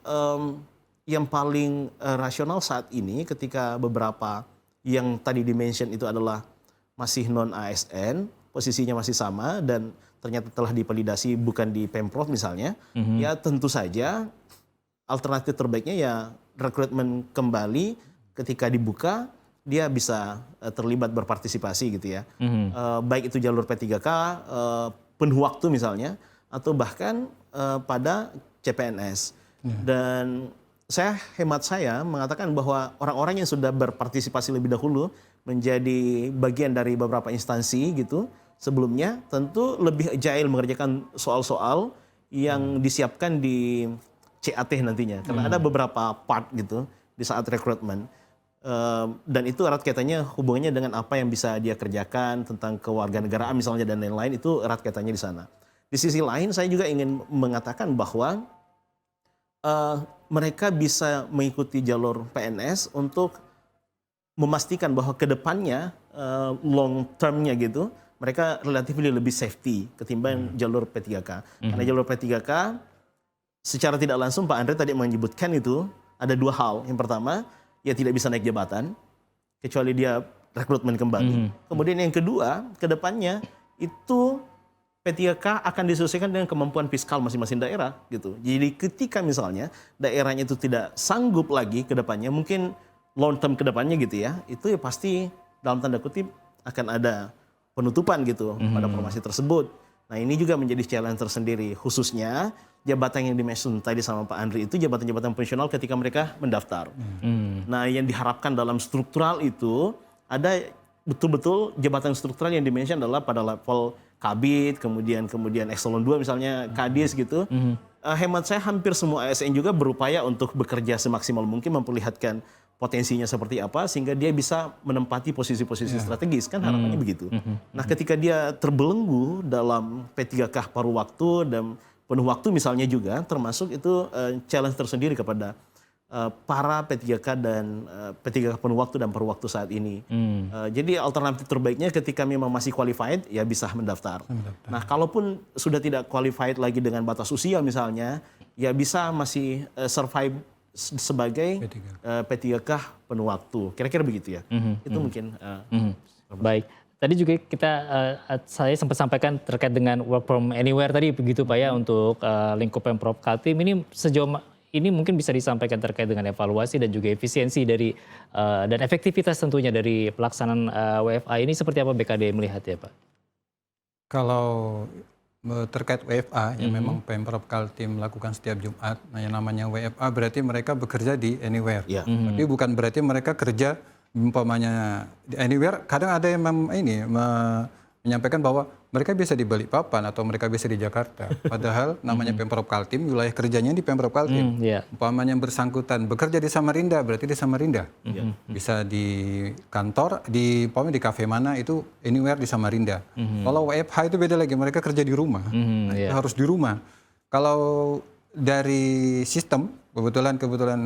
yang paling rasional saat ini ketika beberapa yang tadi dimention itu adalah masih non-ASN, posisinya masih sama dan ternyata telah dipalidasi bukan di Pemprov misalnya, ya tentu saja alternatif terbaiknya ya rekrutmen kembali ketika dibuka dia bisa terlibat berpartisipasi gitu ya. Baik itu jalur P3K, penuh waktu misalnya, atau bahkan pada CPNS. Dan hemat saya mengatakan bahwa orang-orang yang sudah berpartisipasi lebih dahulu menjadi bagian dari beberapa instansi gitu sebelumnya tentu lebih agile mengerjakan soal-soal yang disiapkan di CAT nantinya karena ada beberapa part gitu di saat rekrutmen dan itu erat kaitannya hubungannya dengan apa yang bisa dia kerjakan tentang kewarganegaraan misalnya dan lain-lain itu erat kaitannya di sana. Di sisi lain saya juga ingin mengatakan bahwa mereka bisa mengikuti jalur PNS untuk memastikan bahwa ke depannya long termnya gitu mereka relatif lebih safety ketimbang jalur P3K. Karena jalur P3K secara tidak langsung Pak Andre tadi menyebutkan itu ada dua hal. Yang pertama, ya tidak bisa naik jabatan kecuali dia rekrutmen kembali. Kemudian yang kedua, ke depannya itu P3K akan disesuaikan dengan kemampuan fiskal masing-masing daerah gitu. Jadi ketika misalnya daerahnya itu tidak sanggup lagi ke depannya, mungkin long term ke depannya gitu ya, itu ya pasti dalam tanda kutip akan ada penutupan gitu pada formasi tersebut. Nah ini juga menjadi challenge tersendiri, khususnya jabatan yang dimention tadi sama Pak Andri itu jabatan-jabatan fungsional ketika mereka mendaftar. Nah yang diharapkan dalam struktural itu ada betul-betul jabatan struktural yang dimention adalah pada level Kabid, kemudian eselon 2 misalnya Kadis gitu. Hemat saya hampir semua ASN juga berupaya untuk bekerja semaksimal mungkin memperlihatkan potensinya seperti apa sehingga dia bisa menempati posisi-posisi strategis kan harapannya begitu. Nah ketika dia terbelenggu dalam P3K paruh waktu dan penuh waktu misalnya juga termasuk itu challenge tersendiri kepada para P3K dan P3K penuh waktu dan paruh waktu saat ini. Jadi alternatif terbaiknya ketika memang masih qualified ya bisa mendaftar. Nah kalaupun sudah tidak qualified lagi dengan batas usia misalnya ya bisa masih survive sebagai P3K penuh waktu. Kira-kira begitu ya. Itu mungkin. Baik. Tadi juga saya sempat sampaikan terkait dengan work from anywhere tadi begitu Pak ya untuk lingkup Pemprov Kaltim ini sejauh ini mungkin bisa disampaikan terkait dengan evaluasi dan juga efisiensi dari dan efektivitas tentunya dari pelaksanaan WFA ini seperti apa BKD melihat ya Pak? Kalau terkait WFA yang memang Pemprov Kaltim lakukan setiap Jumat. Nah, yang namanya WFA berarti mereka bekerja di anywhere. Tapi bukan berarti mereka kerja umpamanya di anywhere. Kadang ada yang menyampaikan bahwa mereka bisa di Balikpapan atau mereka bisa di Jakarta. Padahal namanya Pemprov Kaltim, wilayah kerjanya di Pemprov Kaltim. Umpamanya yang bersangkutan bekerja di Samarinda, berarti di Samarinda. Bisa di kantor, di kafe mana itu anywhere di Samarinda. Kalau WFH itu beda lagi, mereka kerja di rumah. Itu harus di rumah. Kalau dari sistem, kebetulan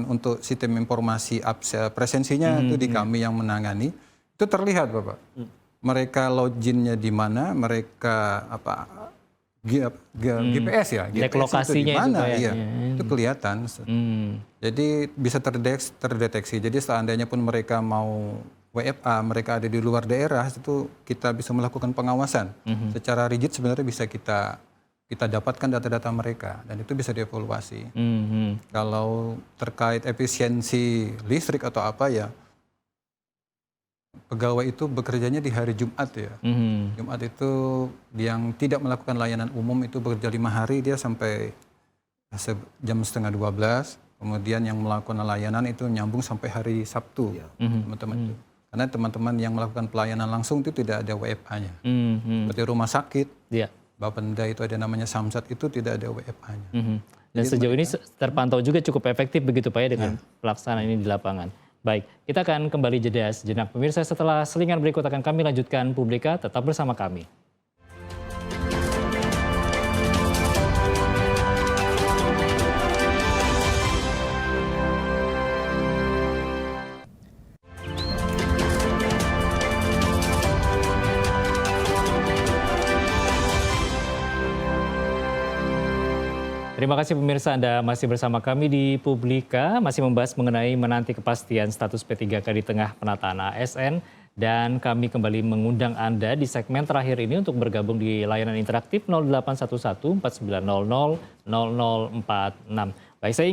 untuk sistem informasi presensinya itu di kami yang menangani, itu terlihat Bapak. Mereka loginnya di mana, mereka GPS ya, GPS itu di mana, itu kelihatan. Jadi bisa terdeteksi. Jadi seandainya pun mereka mau WFA, mereka ada di luar daerah, itu kita bisa melakukan pengawasan. Secara rigid sebenarnya bisa kita dapatkan data-data mereka dan itu bisa dievaluasi. Kalau terkait efisiensi listrik atau apa ya, pegawai itu bekerjanya di hari Jumat ya. Jumat itu yang tidak melakukan layanan umum itu bekerja 5 hari, dia sampai jam setengah 12. Kemudian yang melakukan layanan itu nyambung sampai hari Sabtu, teman-teman itu. Karena teman-teman yang melakukan pelayanan langsung itu tidak ada WFH-nya. Seperti rumah sakit, Bapenda itu ada namanya Samsat, itu tidak ada WFH-nya. Dan sejauh ini terpantau juga cukup efektif begitu Pak ya dengan pelaksanaan ini di lapangan. Baik, kita akan kembali jeda sejenak pemirsa. Setelah selingan berikut akan kami lanjutkan Publika, tetap bersama kami. Terima kasih pemirsa, Anda masih bersama kami di Publika, masih membahas mengenai menanti kepastian status P3K di tengah penataan ASN. Dan kami kembali mengundang Anda di segmen terakhir ini untuk bergabung di layanan interaktif 0811 4900 0046. Baik, saya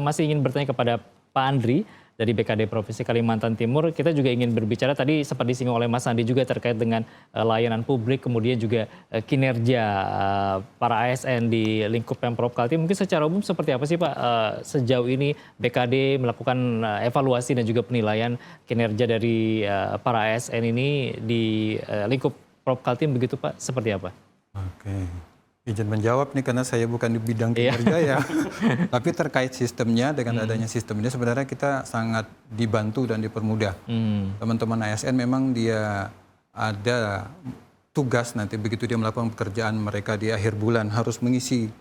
masih ingin bertanya kepada Pak Andri dari BKD Provinsi Kalimantan Timur. Kita juga ingin berbicara, tadi sempat disinggung oleh Mas Andi juga terkait dengan layanan publik, kemudian juga kinerja para ASN di lingkup Pemprov Kaltim. Mungkin secara umum seperti apa sih Pak sejauh ini BKD melakukan evaluasi dan juga penilaian kinerja dari para ASN ini di lingkup Prov Kaltim begitu Pak, seperti apa? Oke. Izin menjawab nih karena saya bukan di bidang kinerja ya. Tapi terkait sistemnya, dengan adanya sistem ini sebenarnya kita sangat dibantu dan dipermudah. Teman-teman ASN memang dia ada tugas nanti begitu dia melakukan pekerjaan mereka di akhir bulan harus mengisi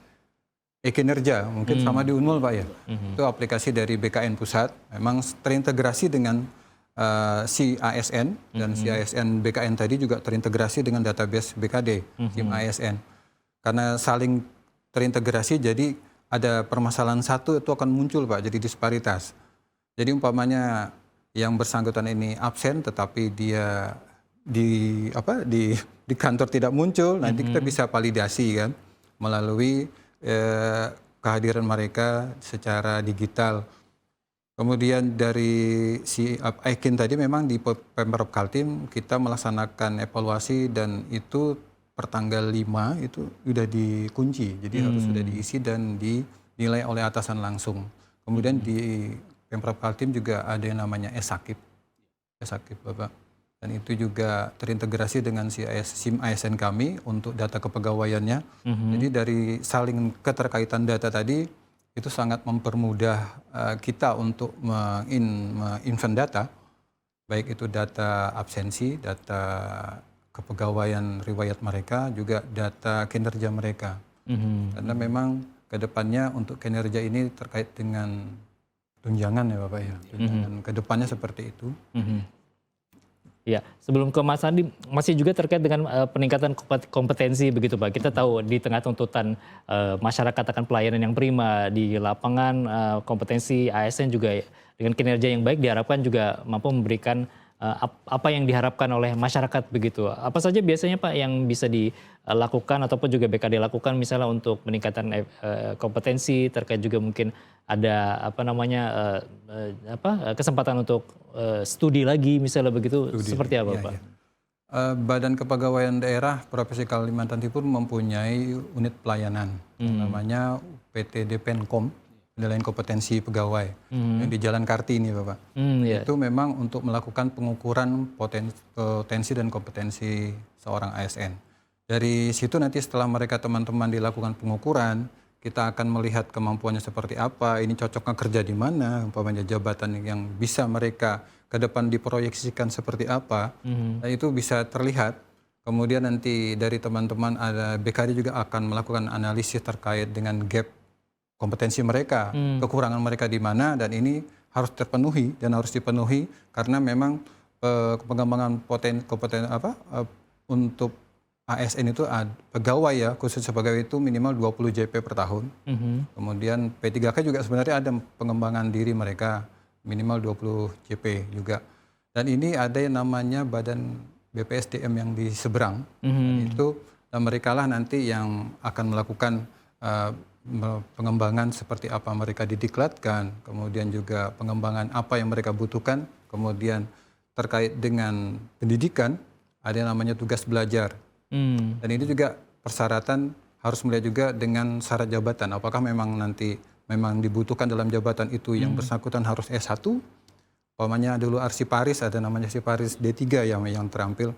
e-kinerja. Mungkin sama di Unmul Pak ya. Itu aplikasi dari BKN Pusat. Memang terintegrasi dengan si ASN dan si ASN BKN tadi juga terintegrasi dengan database BKD, SIM ASN. Karena saling terintegrasi, jadi ada permasalahan satu itu akan muncul Pak, jadi disparitas. Jadi umpamanya yang bersangkutan ini absen, tetapi dia di kantor tidak muncul, nanti kita bisa validasi kan melalui kehadiran mereka secara digital. Kemudian dari si Aikin tadi memang di Pemprov Kaltim kita melaksanakan evaluasi dan itu pertanggal 5 itu sudah dikunci, jadi harus sudah diisi dan dinilai oleh atasan langsung. Kemudian di Pemprov Kaltim juga ada yang namanya e-Sakip Bapak. Dan itu juga terintegrasi dengan SIM ASN kami untuk data kepegawaiannya. Jadi dari saling keterkaitan data tadi itu sangat mempermudah kita untuk menginvent data, baik itu data absensi, data kepegawaian riwayat mereka, juga data kinerja mereka. Karena memang ke depannya untuk kinerja ini terkait dengan tunjangan ya Bapak ya. Tunjangan ke depannya seperti itu. Ya, sebelum ke Mas Andi, masih juga terkait dengan peningkatan kompetensi begitu Pak. Kita tahu di tengah tuntutan masyarakat akan pelayanan yang prima di lapangan, kompetensi ASN juga dengan kinerja yang baik diharapkan juga mampu memberikan apa yang diharapkan oleh masyarakat begitu. Apa saja biasanya Pak yang bisa dilakukan ataupun juga BKD lakukan misalnya untuk meningkatkan kompetensi terkait juga mungkin ada kesempatan untuk studi lagi misalnya begitu, seperti apa Pak? Badan Kepegawaian Daerah Provinsi Kalimantan Timur mempunyai unit pelayanan namanya PT Depenkom, penilaian kompetensi pegawai yang di Jalan Kartini, Bapak. Itu memang untuk melakukan pengukuran potensi dan kompetensi seorang ASN. Dari situ nanti setelah mereka teman-teman dilakukan pengukuran, kita akan melihat kemampuannya seperti apa, ini cocoknya kerja di mana, umpamanya jabatan yang bisa mereka ke depan diproyeksikan seperti apa, dan itu bisa terlihat. Kemudian nanti dari teman-teman ada BKD juga akan melakukan analisis terkait dengan gap kompetensi mereka, kekurangan mereka di mana, dan ini harus terpenuhi dan harus dipenuhi karena memang pengembangan untuk ASN itu pegawai ya, khusus pegawai itu minimal 20 JP per tahun. Kemudian P3K juga sebenarnya ada pengembangan diri mereka minimal 20 JP juga. Dan ini ada yang namanya Badan BPSDM yang di seberang. Dan mereka lah nanti yang akan melakukan pengembangan seperti apa mereka didiklatkan, kemudian juga pengembangan apa yang mereka butuhkan, kemudian terkait dengan pendidikan ada yang namanya tugas belajar. Dan ini juga persyaratan harus melihat juga dengan syarat jabatan. Apakah memang nanti dibutuhkan dalam jabatan itu yang bersangkutan harus S1. Umpamanya dulu Arsiparis, ada namanya Arsiparis D3 yang terampil.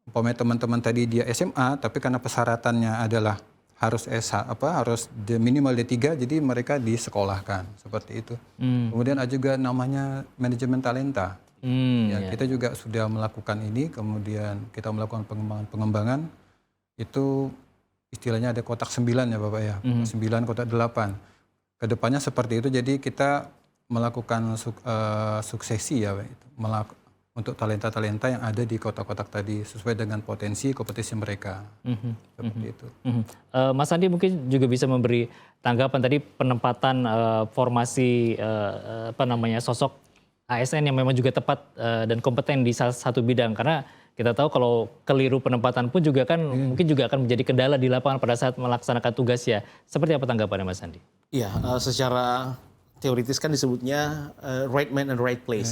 Umpamanya teman-teman tadi dia SMA, tapi karena persyaratannya adalah harus harus minimal D3, jadi mereka disekolahkan seperti itu. Kemudian ada juga namanya manajemen talenta. Kita juga sudah melakukan ini, kemudian kita melakukan pengembangan itu istilahnya ada kotak 9 ya Bapak ya, 9, kotak 8. Kedepannya seperti itu, jadi kita melakukan suksesi ya, untuk talenta-talenta yang ada di kotak-kotak tadi sesuai dengan potensi kompetensi mereka. Seperti itu. Mas Andi mungkin juga bisa memberi tanggapan tadi penempatan formasi sosok ASN yang memang juga tepat dan kompeten di salah satu bidang, karena kita tahu kalau keliru penempatan pun juga kan mungkin juga akan menjadi kendala di lapangan pada saat melaksanakan tugas ya. Seperti apa tanggapannya Mas Andi? Iya, secara teoritis kan disebutnya right man and right place.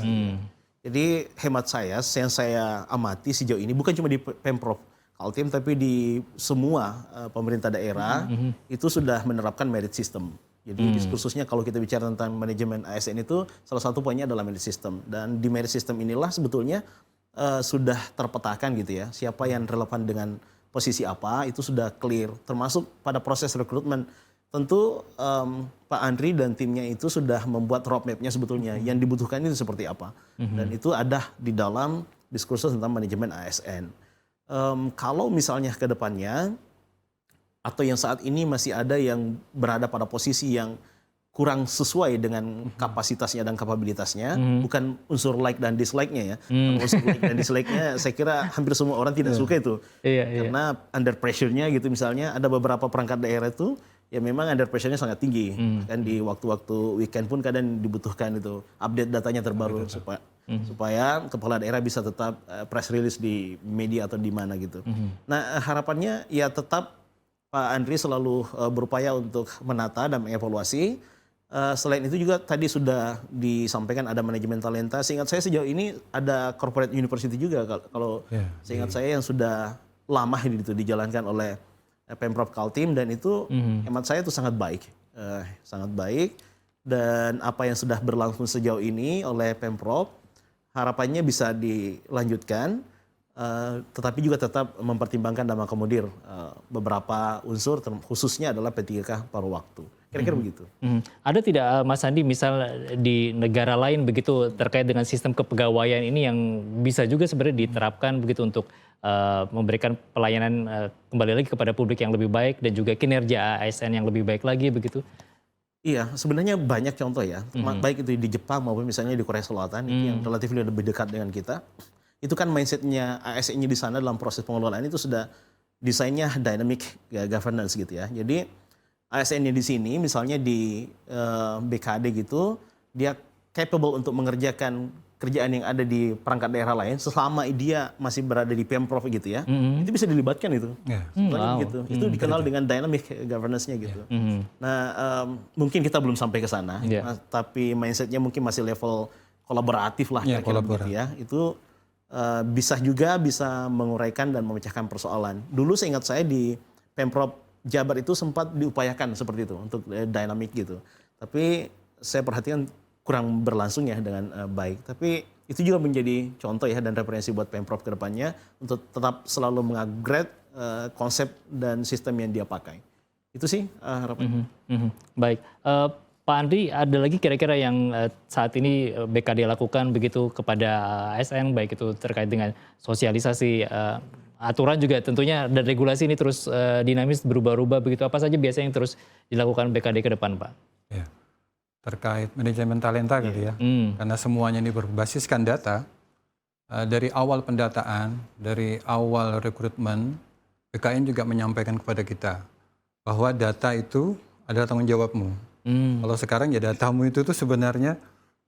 Jadi hemat saya, yang saya amati sejauh ini bukan cuma di Pemprov Kaltim tapi di semua pemerintah daerah itu sudah menerapkan merit system. Jadi diskursusnya kalau kita bicara tentang manajemen ASN itu salah satu poinnya adalah merit system. Dan di merit system inilah sebetulnya sudah terpetakan gitu ya, siapa yang relevan dengan posisi apa itu sudah clear. Termasuk pada proses rekrutmen. Tentu Pak Andri dan timnya itu sudah membuat roadmap-nya sebetulnya. Yang dibutuhkan itu seperti apa. Dan itu ada di dalam diskursus tentang manajemen ASN. Kalau misalnya ke depannya, atau yang saat ini masih ada yang berada pada posisi yang kurang sesuai dengan kapasitasnya dan kapabilitasnya, bukan unsur like dan dislike-nya ya. Kalau unsur like dan dislike-nya saya kira hampir semua orang tidak suka itu. Karena under pressure-nya gitu misalnya, ada beberapa perangkat daerah itu ya memang under pressure-nya sangat tinggi. Kan di waktu-waktu weekend pun kadang dibutuhkan itu update datanya terbaru supaya kepala daerah bisa tetap press release di media atau di mana gitu. Nah, harapannya ya tetap Pak Andri selalu berupaya untuk menata dan mengevaluasi. Selain itu juga tadi sudah disampaikan ada manajemen talenta. Seingat saya sejauh ini ada corporate university juga kalau seingat saya yang sudah lama itu dijalankan oleh Pemprov Kaltim, dan itu hemat saya itu sangat baik. Sangat baik, dan apa yang sudah berlangsung sejauh ini oleh Pemprov harapannya bisa dilanjutkan. Tetapi juga tetap mempertimbangkan dan mengakomodir beberapa unsur, khususnya adalah P3K paruh waktu. Kira-kira begitu. Ada tidak Mas Andi misal di negara lain begitu terkait dengan sistem kepegawaian ini yang bisa juga sebenarnya diterapkan begitu untuk memberikan pelayanan kembali lagi kepada publik yang lebih baik dan juga kinerja ASN yang lebih baik lagi begitu? Iya, sebenarnya banyak contoh ya. Baik itu di Jepang maupun misalnya di Korea Selatan yang relatif lebih dekat dengan kita. Itu kan mindsetnya ASN-nya di sana dalam proses pengelolaan itu sudah desainnya dynamic governance gitu ya. Jadi ASN-nya di sini misalnya di BKD gitu, dia capable untuk mengerjakan kerjaan yang ada di perangkat daerah lain selama dia masih berada di Pemprov gitu ya. Itu bisa dilibatkan itu. Gitu. Itu dikenal dengan dynamic governance-nya gitu. Nah, mungkin kita belum sampai ke sana, tapi mindset-nya mungkin masih level kolaboratif lah kira-kira begitu ya. Itu bisa menguraikan dan memecahkan persoalan. Dulu seingat saya di Pemprov Jabar itu sempat diupayakan seperti itu untuk dynamic gitu. Tapi saya perhatikan kurang berlangsung ya dengan baik. Tapi itu juga menjadi contoh ya dan referensi buat Pemprov ke depannya untuk tetap selalu mengupgrade konsep dan sistem yang dia pakai. Itu sih harapan. Baik, Pak Andri, ada lagi kira-kira yang saat ini BKD lakukan begitu kepada ASN, baik itu terkait dengan sosialisasi aturan juga tentunya dan regulasi ini terus dinamis berubah-ubah begitu. Apa saja biasanya yang terus dilakukan BKD ke depan, Pak? Ya, terkait manajemen talenta kali ya, karena semuanya ini berbasiskan data. Dari awal pendataan, dari awal rekrutmen, BKN juga menyampaikan kepada kita bahwa data itu adalah tanggung jawabmu. Kalau sekarang ya datamu itu tuh sebenarnya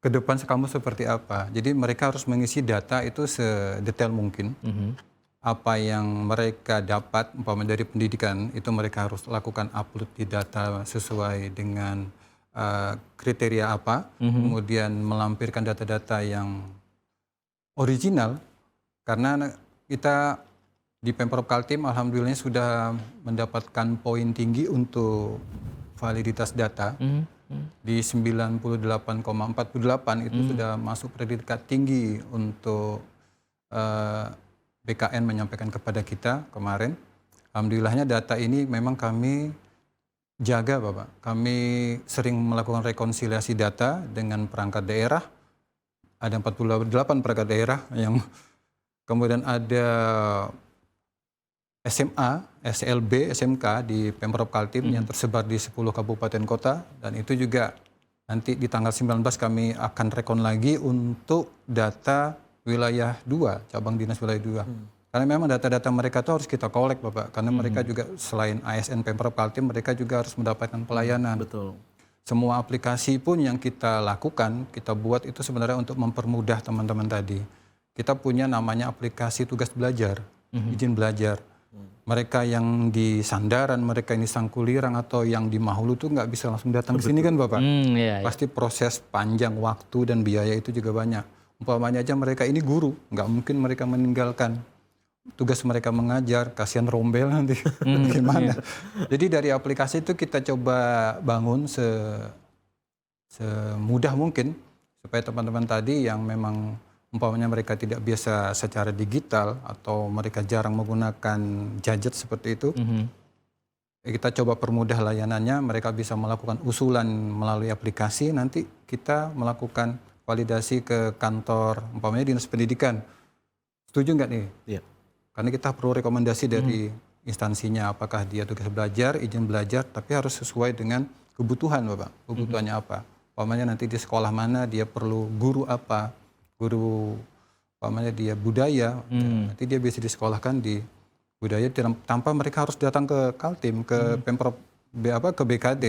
ke depan kamu seperti apa. Jadi mereka harus mengisi data itu sedetail mungkin. Apa yang mereka dapat umpamanya dari pendidikan itu mereka harus lakukan upload di data sesuai dengan kriteria apa. Kemudian melampirkan data-data yang original. Karena kita di Pemprov Kaltim alhamdulillah sudah mendapatkan poin tinggi untuk validitas data di 98,48 itu sudah masuk predikat tinggi untuk BKN menyampaikan kepada kita kemarin. Alhamdulillahnya data ini memang kami jaga Bapak. Kami sering melakukan rekonsiliasi data dengan perangkat daerah. Ada 48 perangkat daerah yang kemudian ada SMA, SLB, SMK di Pemprov Kaltim yang tersebar di 10 kabupaten kota dan itu juga nanti di tanggal 19 kami akan rekon lagi untuk data wilayah 2, cabang dinas wilayah 2. Karena memang data-data mereka itu harus kita kolek Bapak, karena mereka juga selain ASN Pemprov Kaltim mereka juga harus mendapatkan pelayanan. Betul. Semua aplikasi pun yang kita lakukan, kita buat itu sebenarnya untuk mempermudah teman-teman tadi. Kita punya namanya aplikasi tugas belajar, izin belajar. Mereka yang di Sandaran, mereka yang di Sangkulirang atau yang di Mahulu tuh nggak bisa langsung datang ke sini kan Bapak. Iya. Pasti proses panjang waktu dan biaya itu juga banyak. Umpamanya aja mereka ini guru, nggak mungkin mereka meninggalkan tugas mereka mengajar, kasihan rombel nanti gimana. Jadi dari aplikasi itu kita coba bangun semudah mungkin supaya teman-teman tadi yang memang umpamanya mereka tidak biasa secara digital atau mereka jarang menggunakan gadget seperti itu, kita coba permudah layanannya, mereka bisa melakukan usulan melalui aplikasi, nanti kita melakukan validasi ke kantor, umpamanya dinas pendidikan. Setuju nggak nih? Iya. Karena kita perlu rekomendasi dari instansinya, apakah dia tugas belajar, izin belajar, tapi harus sesuai dengan kebutuhan Bapak. Kebutuhannya apa? Umpamanya nanti di sekolah mana dia perlu guru apa, guru umpamanya dia budaya, nanti dia bisa disekolahkan di budaya tanpa mereka harus datang ke Kaltim, ke Pemprov ke BKD.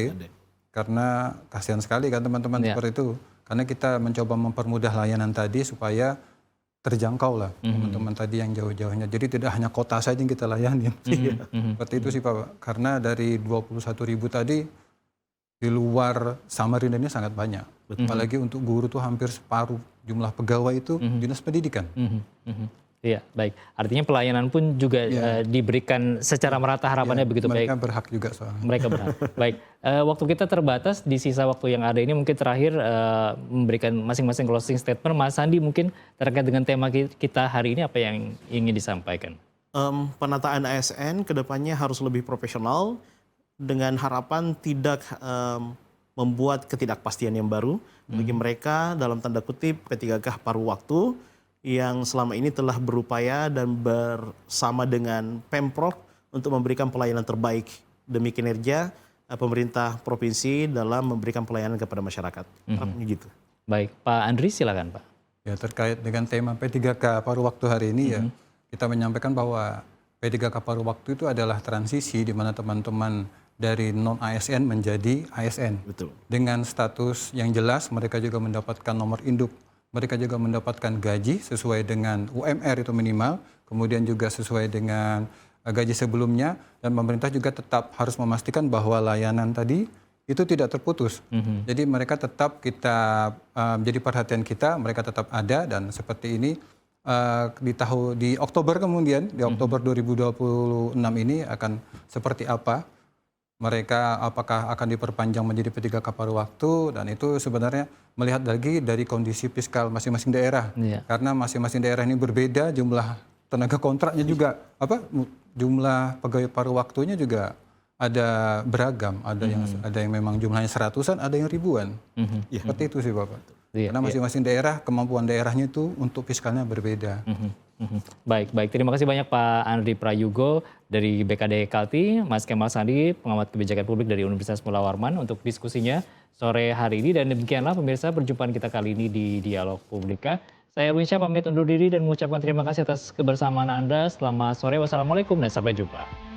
Karena kasihan sekali kan teman-teman seperti itu. Karena kita mencoba mempermudah layanan tadi supaya terjangkau lah teman-teman tadi yang jauh-jauhnya. Jadi tidak hanya kota saja yang kita layani. Seperti itu sih Pak. Karena dari 21.000 tadi di luar Samarinda ini sangat banyak. Apalagi untuk guru tuh hampir separuh jumlah pegawai itu dinas pendidikan. Iya, baik. Artinya pelayanan pun juga diberikan secara merata harapannya begitu baik. Mereka berhak juga soalnya. Mereka berhak. Baik, waktu kita terbatas di sisa waktu yang ada ini mungkin terakhir memberikan masing-masing closing statement. Mas Andi mungkin terkait dengan tema kita hari ini apa yang ingin disampaikan? Penataan ASN kedepannya harus lebih profesional dengan harapan tidak membuat ketidakpastian yang baru bagi mereka dalam tanda kutip P3K paruh waktu yang selama ini telah berupaya dan bersama dengan Pemprov untuk memberikan pelayanan terbaik demi kinerja pemerintah provinsi dalam memberikan pelayanan kepada masyarakat. Harapnya gitu. Baik, Pak Andri silakan Pak. Ya terkait dengan tema P3K paruh waktu hari ini ya kita menyampaikan bahwa P3K paruh waktu itu adalah transisi di mana teman-teman dari non-ASN menjadi ASN. Betul. Dengan status yang jelas mereka juga mendapatkan nomor induk. Mereka juga mendapatkan gaji sesuai dengan UMR itu minimal, kemudian juga sesuai dengan gaji sebelumnya, dan pemerintah juga tetap harus memastikan bahwa layanan tadi itu tidak terputus. Jadi mereka tetap kita jadi perhatian kita, mereka tetap ada dan seperti ini di Oktober kemudian, di Oktober 2026 ini akan seperti apa. Mereka apakah akan diperpanjang menjadi P3K paruh waktu, dan itu sebenarnya melihat lagi dari kondisi fiskal masing-masing daerah. Karena masing-masing daerah ini berbeda, jumlah tenaga kontraknya juga, jumlah pegawai paruh waktunya juga ada beragam. Ada yang memang jumlahnya seratusan, ada yang ribuan. Seperti itu sih Bapak. Karena masing-masing daerah, kemampuan daerahnya itu untuk fiskalnya berbeda. Baik. Terima kasih banyak Pak Andri Prayugo dari BKD Kalti, Mas Kemal Sandi, pengamat kebijakan publik dari Universitas Mula Warman untuk diskusinya sore hari ini. Dan demikianlah pemirsa perjumpaan kita kali ini di Dialog Publika. Saya Erwin Syah pamit undur diri dan mengucapkan terima kasih atas kebersamaan Anda. Selamat sore, wassalamualaikum dan sampai jumpa.